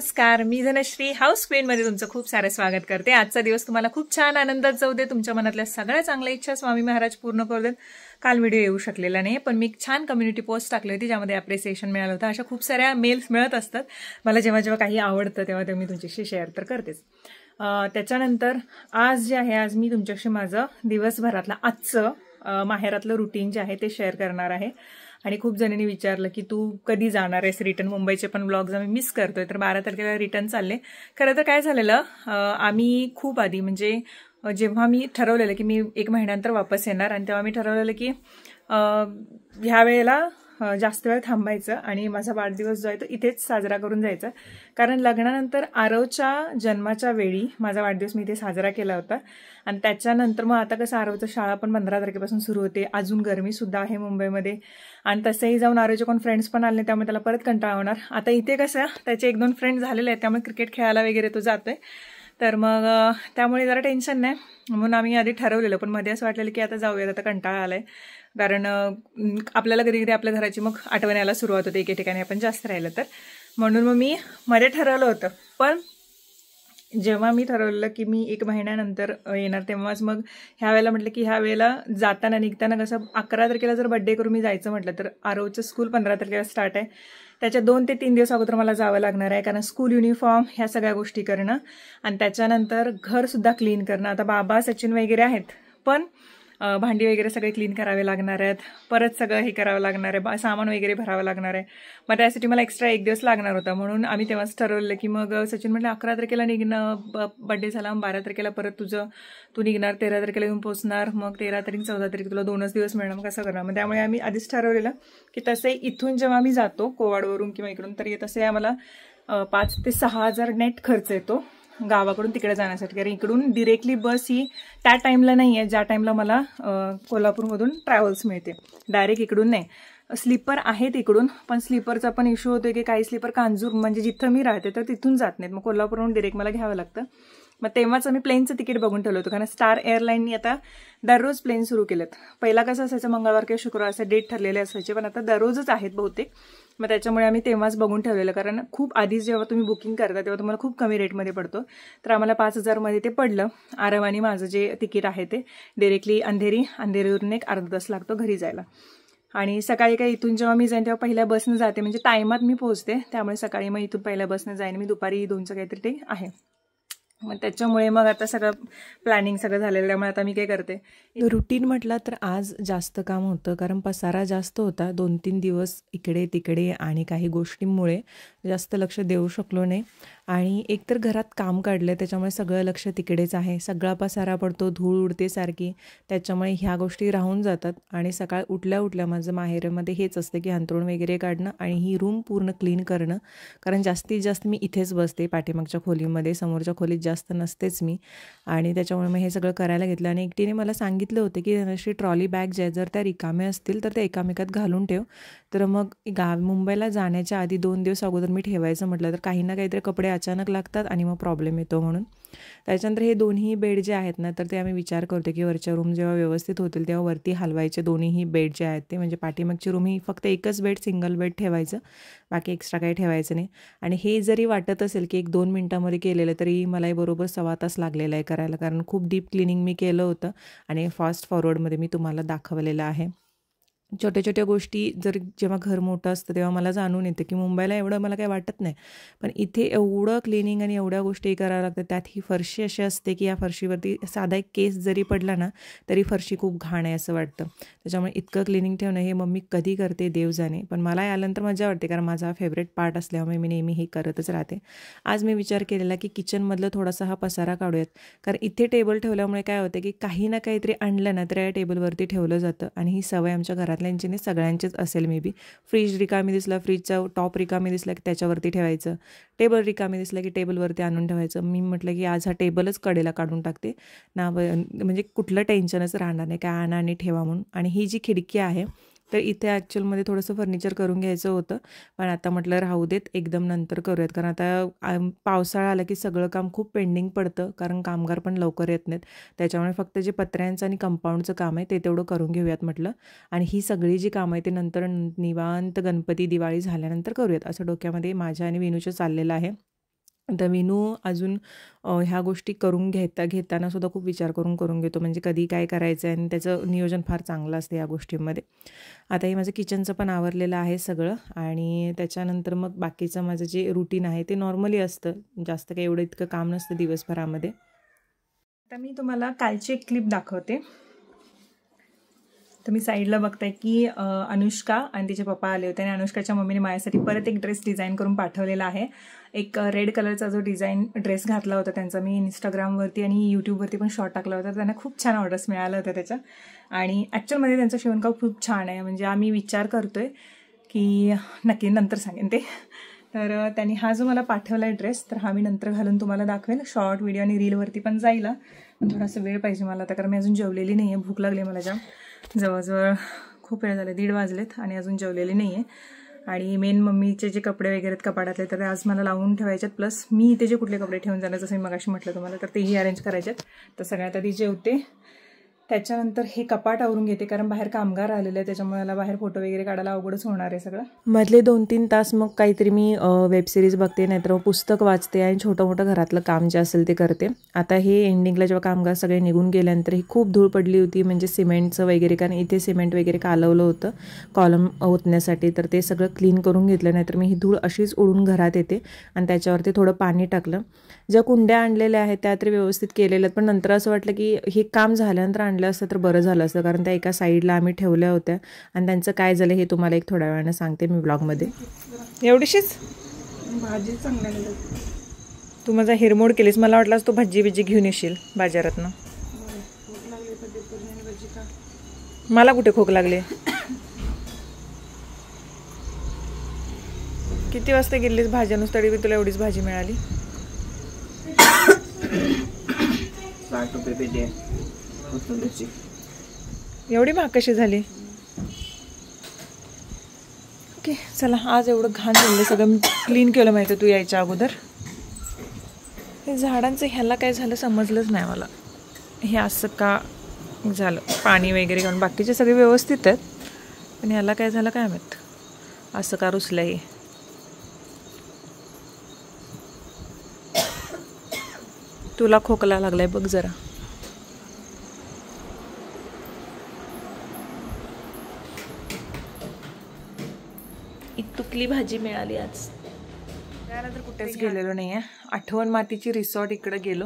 नमस्कार, मी धनश्री हाऊस क्वीनमध्ये तुमचं खूप सारं स्वागत करते। आजचा दिवस तुम्हाला खूप छान आनंदात जाऊ दे। तुमच्या मनातल्या सगळ्या चांगल्या इच्छा स्वामी महाराज पूर्ण करू देत। काल व्हिडिओ येऊ शकलेला नाही, पण मी छान कम्युनिटी पोस्ट टाकली होती ज्यामध्ये अप्रिसिएशन मिळालं होतं। अशा खूप साऱ्या मेल्स मिळत असतात मला जेव्हा जेव्हा काही आवडतं तेव्हा मी तुमच्याशी शेअर तर करतेच। त्याच्यानंतर आज जे आहे, आज मी तुमच्याशी माझं दिवसभरातलं आजचं माहेरातलं रुटीन जे आहे ते शेअर करणार आहे। आणि खूप जणांनी विचारलं की तू कधी जाणार आहेस रिटर्न, मुंबईचे पण ब्लॉग्स आम्ही मिस करतोय। तर 12 तारखेला रिटर्न चालले। खरं तर काय झालेलं, आम्ही खूप आधी म्हणजे जेव्हा मी ठरवलेलं की मी 1 महिन्यानंतर वापस येणार, आणि तेव्हा मी ठरवलेलं की ह्या वेळेला जास्त वेळ थांबायचं आणि माझा वाढदिवस जो आहे तो इथेच साजरा करून जायचा। कारण लग्नानंतर आरवच्या जन्माच्या वेळी माझा वाढदिवस मी इथे साजरा केला होता, आणि त्याच्यानंतर मग आता कसं आरवचं शाळा पण 15 तारखेपासून सुरू होते, अजून गरमी सुद्धा आहे मुंबईमध्ये, आणि तसंही जाऊन आरवचे कोण फ्रेंड्स पण आले त्यामुळे त्याला परत कंटाळा होणार। आता इथे कसं त्याचे 1-2 फ्रेंड झालेले आहेत त्यामुळे क्रिकेट खेळायला वगैरे तो जातोय, तर मग त्यामुळे जरा टेन्शन नाही म्हणून आम्ही आधी ठरवलेलं। पण मध्ये असं वाटलेलं की आता जाऊयात, आता कंटाळा आलाय, कारण आपल्याला कधी कधी आपल्या घराची मग आठवण यायला सुरुवात होते एके ठिकाणी आपण जास्त राहिलं तर, म्हणून मग मी मध्ये ठरवलं होतं। पण जेव्हा मी ठरवलं की मी 1 महिन्यानंतर येणार तेव्हाच मग ह्या वेळेला म्हटलं की ह्या वेळेला जाताना निघताना कसं 11 तारखेला जर बड्डे करून मी जायचं म्हटलं तर आरवचं स्कूल 15 तारखेला स्टार्ट आहे, त्याच्या 2 ते 3 दिवस अगोदर मला जावं लागणार आहे, कारण स्कूल युनिफॉर्म ह्या सगळ्या गोष्टी करणं, आणि त्याच्यानंतर घरसुद्धा क्लीन करणं। आता बाबा सचिन वगैरे आहेत, पण भांडी वगैरे सगळे क्लीन करावे लागणार आहेत, परत सगळं हे करावं लागणार आहे, सामान वगैरे भरावं लागणार आहे। मग त्यासाठी मला एक्स्ट्रा 1 दिवस लागणार होता, म्हणून आम्ही तेव्हाच ठरवलं की मग सचिन म्हटलं 11 तारखेला निघणं, बड्डे झाला, 12 तारखेला परत तू निघणार, 13 तारखेला येऊन पोहोचणार, मग 13 तारीख 14 तारीख तुला 2च दिवस मिळणार, मग कसं करणार। मग त्यामुळे आम्ही आधीच ठरवलेलं की तसे इथून जेव्हा आम्ही जातो कोवाडवरून किंवा इकडून, तर तसे आम्हाला 5 ते 6 हजार नेट खर्च येतो गावाकडून तिकडे जाण्यासाठी, कारण इकडून डिरेक्टली बस ही त्या टाईमला नाही आहे ज्या टाईमला मला कोल्हापूरमधून ट्रॅव्हल्स मिळते, डायरेक्ट इकडून नाही। स्लीपर आहेत इकडून, पण स्लीपरचा पण इश्यू होतो की काही स्लीपर कांजूर म्हणजे जिथं मी राहते तर तिथून जात नाहीत, मग कोल्हापूरहून डिरेक्ट मला घ्यावं लागतं। मग तेव्हाच आम्ही प्लेनचं तिकीट बघून ठेवलं होतं, कारण स्टार एअरलाईननी आता दररोज प्लेन सुरू केलेत। पहिला कसं असायचं, मंगळवार किंवा शुक्रवार असे डेट ठरलेले असायचे, पण आता दररोजच आहेत बहुतेक। मग त्याच्यामुळे आम्ही तेव्हाच बघून ठेवलेलं, कारण खूप आधीच जेव्हा तुम्ही बुकिंग करता तेव्हा तुम्हाला खूप कमी रेटमध्ये पडतो। तर आम्हाला 5,000मध्ये ते पडलं। आरव आणि माझं जे तिकीट आहे ते डिरेक्टली अंधेरीवरून एक अर्धा तास लागतो घरी जायला, आणि सकाळी काही इथून जेव्हा मी जाईन तेव्हा पहिल्या बसनं जाते, म्हणजे टायमात मी पोहोचते, त्यामुळे सकाळी मग इथून पहिल्या बसनं जाईन मी, दुपारी 2चं काहीतरी ते आहे। मग त्याच्यामुळे मग आता सगळं प्लॅनिंग सगळं झालेलं, त्यामुळे आता मी काय करते, रुटीन म्हटलं तर आज जास्त काम होतं, कारण पसारा जास्त होता 2-3 दिवस इकडे तिकडे, आणि काही गोष्टींमुळे जास्त लक्ष देऊ शकलो नाही, आणि एकतर घरात काम काढलं त्याच्यामुळे सगळं लक्ष तिकडेच आहे, सगळा पसारा पडतो, धूळ उडते सारखी, त्याच्यामुळे ह्या गोष्टी राहून जातात। आणि सकाळ उठल्या माझं माहेरमध्ये हेच असतं की अंथरूण वगैरे काढणं आणि ही रूम पूर्ण क्लीन करणं, कारण जास्तीत जास्त मी इथेच बसते पाठीमागच्या खोलीमध्ये, समोरच्या खोलीत जास्त नसतेच मी, आणि त्याच्यामुळे मग हे सगळं करायला घेतलं। आणि एकटीने मला सांगितलं होतं की अशी ट्रॉली बॅग ज्या जर त्या रिकाम्या असतील तर त्या एकामेकात घालून ठेव, तर मग मुंबईला जाण्याच्या आधी 2 दिवस अगोदर मी ठेवायचं म्हटलं तर काही ना काहीतरी कपडे अचानक लागतात आणि मग प्रॉब्लेम येतो, म्हणून त्याच्यानंतर हे दोन्ही बेड जे आहेत ना, तर ते आम्ही विचार करतो की वरच्या रूम जेव्हा व्यवस्थित होतील तेव्हा वरती हलवायचे दोन्हीही बेड जे आहेत ते, म्हणजे पाठीमागची रूम ही फक्त एकच बेड, सिंगल बेड ठेवायचं, बाकी एक्स्ट्रा काही ठेवायचं नाही। आणि हे जरी वाटत असेल की 1-2 मिनिटांमध्ये केलेलं तरी मलाही बरोबर 1.25 तास लागलेला आहे करायला, कारण खूप डीप क्लिनिंग मी केलं होतं आणि फास्ट फॉरवर्डमध्ये मी तुम्हाला दाखवलेलं आहे। छोट्या छोट्या गोष्टी जर जेव्हा घर मोठं असतं तेव्हा मला जाणून येतं की मुंबईला एवढं मला काही वाटत नाही, पण इथे एवढं क्लिनिंग आणि एवढ्या गोष्टी कराव्या लागतात। त्यात ही फरशी अशी असते की या फरशीवरती साधा एक केस जरी पडला ना तरी फरशी खूप घाण आहे असं वाटतं, त्याच्यामुळे इतकं क्लिनिंग ठेवणं हे मम्मी कधी करते देव जाणे, पण मला आल्यानंतर मजा वाटते, कारण माझा फेवरेट पार्ट असल्यामुळे मी नेहमी हे करतच राहते। आज मी विचार केलेला की किचनमधलं थोडासा हा पसारा काढूयात, कारण इथे टेबल ठेवल्यामुळे काय होतं की काही ना काहीतरी आणलं ना तर या टेबलवरती ठेवलं जातं, आणि ही सवय आमच्या घरातल्यांची नाही सगळ्यांचेच असेल मे बी। फ्रीज रिकामी दिसला, फ्रीजचा टॉप रिकामी दिसला की त्याच्यावरती ठेवायचं, टेबल रिकामी दिसला की टेबलवरती आणून ठेवायचं। मी म्हटलं की आज हा टेबलच कडेला काढून टाकते ना, म्हणजे कुठलं टेन्शनच राहणार नाही, काय आणा आणि ठेवा म्हणून। आणि ही जी खिडकी आहे तर इथे ॲक्च्युअलमध्ये थोडंसं फर्निचर करून घ्यायचं होतं, पण आता म्हटलं राहू देत, एकदम नंतर करूयात, कारण आता पावसाळा आला की सगळं काम खूप पेंडिंग पडतं, कारण कामगार पण लवकर येत नाहीत, त्याच्यामुळे फक्त जे पत्र्यांचं आणि कंपाऊंडचं काम आहे ते तेवढं करून घेऊयात म्हटलं, आणि ही सगळी जी कामं आहे ते नंतर निवांत गणपती दिवाळी झाल्यानंतर करूयात, असं डोक्यामध्ये माझ्या आणि विनूच्या चाललेलं आहे। तर विनू अजून ह्या गोष्टी करून घेताना सुद्धा खूप विचार करून घेतो, म्हणजे कधी काय करायचं आहे आणि त्याचं नियोजन फार चांगलं असतं या गोष्टींमध्ये. आता हे माझं किचनचं पण आवरलेलं आहे सगळं आणि त्याच्यानंतर मग बाकीचं माझं जे रुटीन आहे ते नॉर्मली असतं, जास्त काही एवढं इतकं काम नसतं दिवसभरामध्ये. आता मी तुम्हाला कालची एक क्लिप दाखवते. तुम्ही साईडला बघताय की अनुष्का आणि तिचे पप्पा आले होते आणि अनुष्काच्या मम्मीने माझ्यासाठी परत एक ड्रेस डिझाईन करून पाठवलेला आहे. एक रेड कलरचा जो ड्रेस घातला होता त्यांचा, मी इंस्टाग्रामवरती आणि यूट्यूबवरती पण शॉर्ट टाकला होता. त्यांना खूप छान ऑर्डर्स मिळाल्या होत्या त्याच्या आणि ॲक्च्युअलमध्ये त्यांचा शिवणकाम खूप छान आहे. म्हणजे आम्ही विचार करतोय की नक्की नंतर सांगेन ते. तर त्यांनी हा जो मला पाठवला आहे ड्रेस, तर हा मी नंतर घालून तुम्हाला दाखवेन. शॉर्ट व्हिडिओ आणि रीलवरती पण जाईल. पण थोडासा वेळ पाहिजे मला आता, कारण मी अजून जेवलेली नाही आहे. भूक लागली मला जाम. जवळजवळ खूप वेळ झाले, 1:30 वाजलेत आणि अजून जेवलेली नाही आहे. आणि मेन मम्मीचे जे कपडे वगैरे कपाडातले तर आज मला लावून ठेवायच्यात, प्लस मी इथे जे कुठले कपडे ठेवून जाणार जसं मी मगाशी म्हटलं तुम्हाला, तर तेही अरेंज करायच्यात. तर सगळ्यात आधी जेवते, त्याच्यानंतर हे कपाट आवरून घेते, कारण बाहेर कामगार आलेले आहे, त्याच्यामुळे मला बाहेर फोटो वगैरे काढायला अवघडच होणार आहे सगळं. मधले 2-3 तास मग काहीतरी मी वेबसिरीज बघते, नाहीतर पुस्तक वाचते आणि छोटं मोठं घरातलं काम जे असेल ते करते. आता हे एंडिंगला जेव्हा कामगार सगळे निघून गेल्यानंतर ही खूप धूळ पडली होती, म्हणजे सिमेंटचं वगैरे, कारण इथे सिमेंट वगैरे कालवलं होतं कॉलम ओतण्यासाठी, तर ते सगळं क्लीन करून घेतलं. नाहीतर मी ही धूळ अशीच उडून घरात येते. आणि त्याच्यावरती थोडं पाणी टाकलं. ज्या कुंड्या आणलेल्या आहेत त्या तरी व्यवस्थित केलेल्या आहेत, पण नंतर असं वाटलं की हे काम झाल्यानंतर आणलं असतं तर बरं झालं असतं, कारण त्या एका साईडला आम्ही ठेवल्या होत्या आणि त्यांचं काय झालं हे तुम्हाला एक थोड्या वेळानं सांगते मी ब्लॉगमध्ये. एवढीशीच भाजी चांगली. तू माझा हिरमोड केलीस, मला वाटलं तू भाजी बिजी घेऊन येशील बाजारातनं. मला कुठे खोक लागले? किती वाजता गेलीस भाज्या नुसतडी बी तुला एवढीच भाजी मिळाली? 60 रुपये पेटी आहे कोथिंबीरची. एवढी महाग कशी झाली? ओके चला, आज एवढं घाण झालं सगळं मी क्लीन केलं माहिती आहे तू यायच्या अगोदर. हे झाडांचं ह्याला काय झालं समजलंच नाही मला, हे असं का झालं. पाणी वगैरे घालून बाकीचे सगळे व्यवस्थित आहेत, पण ह्याला काय झालं काय माहीत, असं का रुसलं हे. तुला खोकला लागलाय बघ जरा. एक तुकली भाजी मिळाली आज. त्यानंतर कुठेच गेलेलो नाही आहे. आठवण मातीची रिसॉर्ट इकडे गेलो.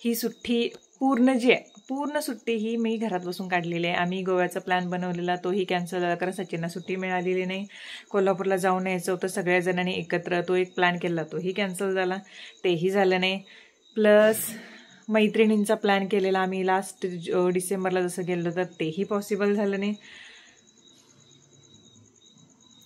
ही सुट्टी पूर्ण जी आहे, पूर्ण सुट्टी ही मी घरात बसून काढलेली आहे. आम्ही गोव्याचा प्लॅन बनवलेला तोही कॅन्सल झाला, कारण सचिनला सुट्टी मिळालेली नाही. कोल्हापूरला जाऊन यायचं होतं सगळ्या जणांनी एकत्र, तो एक प्लॅन केला तोही कॅन्सल झाला, तेही झालं नाही. प्लस मैत्रिणींचा प्लॅन केलेला आम्ही लास्ट डिसेंबरला जसं गेलो तर तेही पॉसिबल झालं नाही.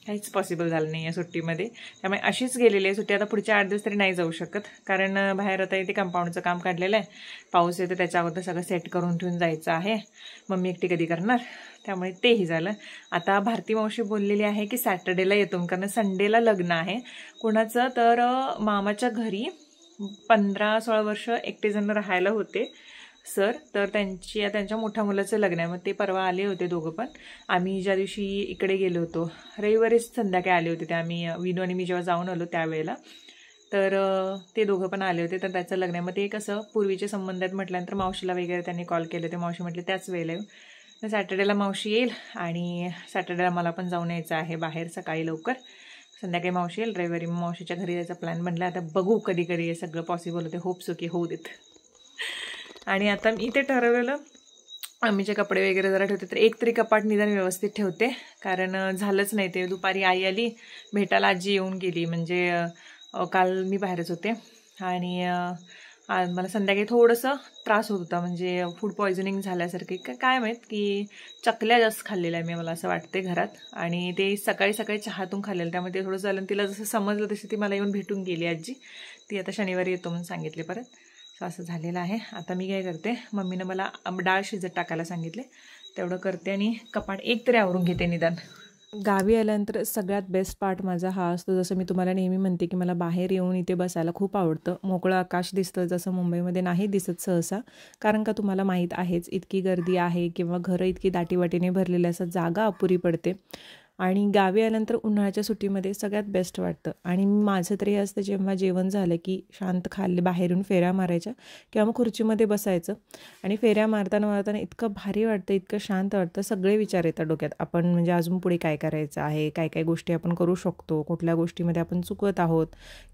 काहीच पॉसिबल झालं नाही या सुट्टीमध्ये. त्यामुळे अशीच गेलेली आहे सुट्टी. आता पुढच्या 8 दिवस तरी नाही जाऊ शकत, कारण बाहेर आता इथे कंपाऊंडचं काम काढलेलं आहे. पाऊस येतं त्याच्या अगोदर सगळं सेट करून ठेवून जायचं आहे. मम्मी एकटी कधी करणार, त्यामुळे तेही झालं. आता भारती मावशी बोललेली आहे की सॅटर्डेला येतो, कारण संडेला लग्न आहे कोणाचं, तर मामाच्या घरी 15-16 वर्ष एकटे जण राहायला होते सर, तर त्यांच्या मोठ्या मुलाचं लग्न आहे. मग ते परवा आले होते दोघं पण. आम्ही ज्या दिवशी इकडे गेलो होतो रविवारीच संध्याकाळी आले होते ते, आम्ही विनू आणि मी जेव्हा जाऊन आलो त्यावेळेला, तर ते दोघं पण आले होते. तर त्याचं लग्न आहे. मग ते कसं पूर्वीचे संबंध आहेत म्हटल्यानंतर मावशीला वगैरे त्यांनी कॉल केले होते. मावशी म्हटले त्याच वेळेला येऊ. तर सॅटर्डेला मावशी येईल आणि सॅटर्डेला मला पण जाऊन यायचं आहे बाहेर सकाळी लवकर. संध्याकाळी मावशी येईल, रविवारी मावशीच्या घरी जायचा प्लॅन बनला. आता बघू कधी कधी हे सगळं पॉसिबल होते. होप सो की होऊ देत. आणि आता मी इथे ठरवलेलं आम्हीचे कपडे वगैरे जरा ठेवते, तर एक तरी कपाट निदान व्यवस्थित ठेवते, कारण झालंच नाही ते. दुपारी आई आली भेटायला, आजी येऊन गेली, म्हणजे काल मी बाहेरच होते आणि मला संध्याकाळी थोडंसं त्रास होत होता, म्हणजे फूड पॉयझनिंग झाल्यासारखे काय माहीत, की चकल्या जास्त खाल्लेल्या मी, मला असं वाटते घरात. आणि ते सकाळी सकाळी चहातून खाल्लेलं, त्यामुळे ते थोडं झालं. तिला जसं समजलं तशी ती मला येऊन भेटून गेली आजी. ती आता शनिवारी येतो म्हणून सांगितले परत. असं झालेलं आहे. आता मी काय करते, मम्मीनं मला डाळ शिजत टाकायला सांगितले, तेवढं करते आणि कपाट एक तरी आवरून घेते निदान. गावी आल्यानंतर सगळ्यात बेस्ट पार्ट माझा हा असतो, जसं मी तुम्हाला नेहमी म्हणते की मला बाहेर येऊन इथे बसायला खूप आवडतं. मोकळं आकाश दिसतं, जसं मुंबईमध्ये नाही दिसत सहसा, कारण का तुम्हाला माहीत आहेच इतकी गर्दी आहे किंवा घरं इतकी दाटीवाटीने भरलेली असतात, जागा अपुरी पडते. आणि गावी आल्यानंतर उन्हाळ्याच्या सुट्टीमध्ये सगळ्यात बेस्ट वाटतं. आणि माझं तरी हे असतं, जेव्हा जेवण झालं की शांत खाल्ले बाहेरून फेऱ्या मारायच्या किंवा मग खुर्चीमध्ये बसायचं आणि फेऱ्या मारताना इतकं भारी वाटतं, इतकं शांत वाटतं. सगळे विचार येतात डोक्यात, आपण म्हणजे अजून पुढे काय करायचं आहे, काय काय गोष्टी आपण करू शकतो, कुठल्या गोष्टीमध्ये आपण चुकत आहोत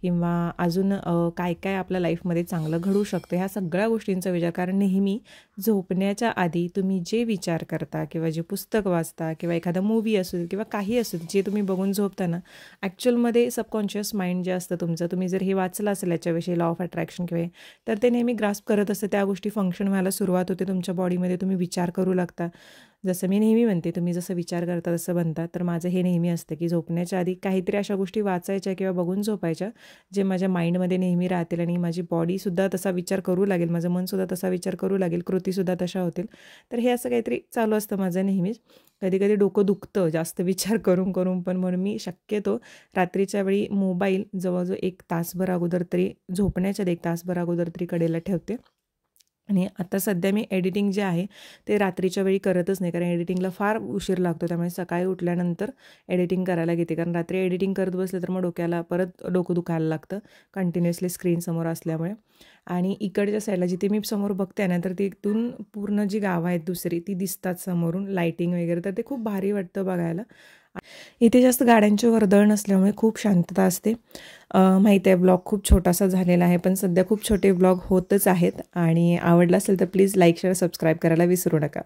किंवा अजून काय काय आपल्या लाईफमध्ये चांगलं घडू शकतं, ह्या सगळ्या गोष्टींचा विचार. कारण नेहमी झोपण्याच्या आधी तुम्ही जे विचार करता किंवा जे पुस्तक वाचता किंवा एखादा मूवी असू दे किंवा काही असू दे, जे तुम्ही बघून झोपताना ॲक्च्युअलमध्ये सबकॉन्शियस माइंड जे असतं तुमचं, तुम्ही जर हे वाचलं असेल याच्याविषयी, लॉ ऑफ अट्रॅक्शन किंवा, तर ते नेहमी ग्रास्प करत असतं. त्या गोष्टी फंक्शन व्हायला सुरुवात होते तुमच्या बॉडीमध्ये, तुम्ही विचार करू लागता. जसं मी नेहमी म्हणते, तुम्ही जसं विचार करता तसं बनता. तर माझं हे नेहमी असतं की झोपण्याच्या आधी काहीतरी अशा गोष्टी वाचायच्या किंवा बघून झोपायच्या जे माझ्या माइंडमध्ये नेहमी राहतील आणि माझी बॉडीसुद्धा तसा विचार करू लागेल, माझं मनसुद्धा तसा विचार करू लागेल, कृतीसुद्धा तशा होतील. तर हे असं काहीतरी चालू असतं माझं नेहमीच. कधी कधी डोकं दुखतं जास्त विचार करून करून, पण म्हणून मी शक्यतो रात्रीच्या वेळी मोबाईल जवळजवळ 1 तासभर अगोदर तरी, झोपण्याच्या 1 तासभर अगोदर तरी कडेला ठेवते. आणि आता सध्या मी एडिटिंग जे आहे ते रात्रीच्या वेळी करतच नाही, कारण एडिटिंगला फार उशीर लागतो. त्यामुळे सकाळी उठल्यानंतर एडिटिंग करायला घेते, कारण रात्री एडिटिंग करत बसलं तर मग डोक्याला परत डोकं दुखायला लागतं कंटिन्युअसली स्क्रीनसमोर असल्यामुळे. आणि इकडच्या साईडला जिथे मी समोर बघते ना, तर तिथून पूर्ण जी गावं आहेत दुसरी ती दिसतात समोरून, लाईटिंग वगैरे, तर ते खूप भारी वाटतं बघायला. इथे जास्त गाड्यांची वर्दळ नसल्यामुळे खूप शांतता असते. माहीत आहे ब्लॉग खूप छोटासा झालेला आहे, पण सध्या खूप छोटे ब्लॉग होतच आहेत. आणि आवडला असेल तर प्लीज लाईक, शेअर, सबस्क्राईब करायला विसरू नका.